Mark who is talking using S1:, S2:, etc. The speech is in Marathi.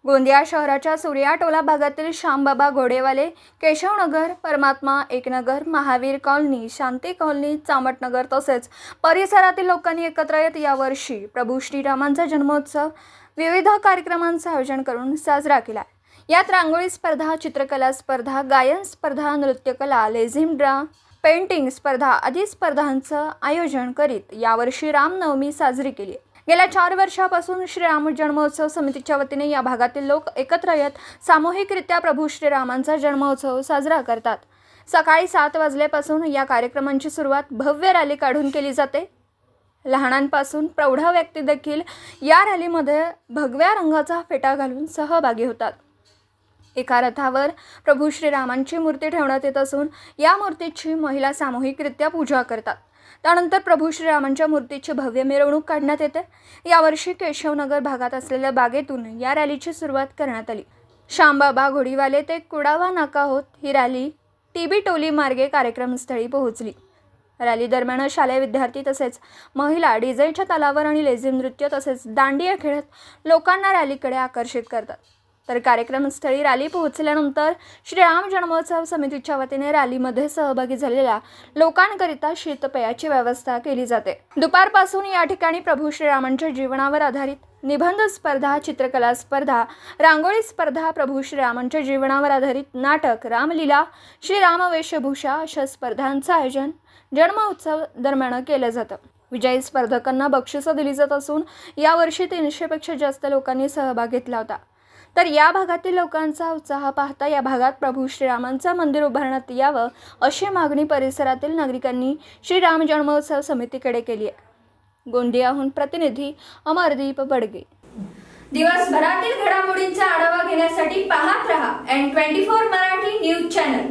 S1: गोंदिया शहराच्या सूर्या टोला भागातील श्यामबाबा घोडेवाले, केशवनगर, परमात्मा एकनगर, महावीर कॉलनी, शांती कॉलनी, चामटनगर तसेच परिसरातील लोकांनी एकत्र येत यावर्षी प्रभू श्रीरामांचा जन्मोत्सव विविध कार्यक्रमांचे आयोजन करून साजरा केला। यात रांगोळी स्पर्धा, चित्रकला स्पर्धा, गायन स्पर्धा, नृत्यकला, लेझिम ड्रा, पेंटिंग स्पर्धा आदी स्पर्धांचं आयोजन करीत यावर्षी रामनवमी साजरी केली। गेल्या 4 वर्षांपासून श्रीराम जन्मोत्सव समितीच्या वतीने या भागातील लोक एकत्र येत सामूहिकरित्या प्रभू श्रीरामांचा जन्मोत्सव साजरा करतात। सकाळी 7 वाजल्यापासून या कार्यक्रमांची सुरुवात भव्य रॅली काढून केली जाते। लहानांपासून प्रौढ व्यक्ती देखील या रॅलीमध्ये भगव्या रंगाचा फेटा घालून सहभागी होतात। एका रथावर प्रभू श्रीरामांची मूर्ती ठेवण्यात येत असून या मूर्तीची महिला सामूहिकरित्या पूजा करतात। त्यानंतर प्रभू श्रीरामांच्या मूर्तीची भव्य मिरवणूक काढण्यात येते। यावर्षी केशवनगर भागात असलेल्या बागेतून या रॅलीची सुरुवात करण्यात आली। श्यामबाबा घोडीवाले ते कुडावा नाका होत ही रॅली टीबी टोली मार्गे कार्यक्रमस्थळी पोहोचली। रॅली दरम्यान शालेय विद्यार्थी तसेच महिला डीजेच्या तालावर आणि लेझिम नृत्य तसेच दांडिया खेळत लोकांना रॅलीकडे आकर्षित करतात। तर कार्यक्रमस्थळी रॅली पोहोचल्यानंतर श्रीराम जन्मोत्सव समितीच्या वतीने रॅलीमध्ये सहभागी झालेल्या लोकांकरिता शीतपेयाची व्यवस्था केली जाते। दुपारपासून या ठिकाणी प्रभू श्रीरामांच्या जीवनावर आधारित निबंध स्पर्धा, चित्रकला स्पर्धा, रांगोळी स्पर्धा, प्रभू श्रीरामांच्या जीवनावर आधारित नाटक, रामलीला, श्रीराम वेशभूषा अशा स्पर्धांचं आयोजन जन्मोत्सव दरम्यान केलं जातं। विजयी स्पर्धकांना बक्षिसं दिली जात असून यावर्षी 300 पेक्षा जास्त लोकांनी सहभाग घेतला होता। तर या भागातील लोकांचा उत्साह पाहता या भागात प्रभू श्रीरामांचं मंदिर उभारण्यात यावं अशी मागणी परिसरातील नागरिकांनी श्रीराम जन्मोत्सव समितीकडे केली आहे। गोंदियाहून प्रतिनिधी अमरदीप बडगे।
S2: दिवसभरातील घडामोडींचा आढावा घेण्यासाठी पाहत रहा N24 मराठी न्यूज चॅनल।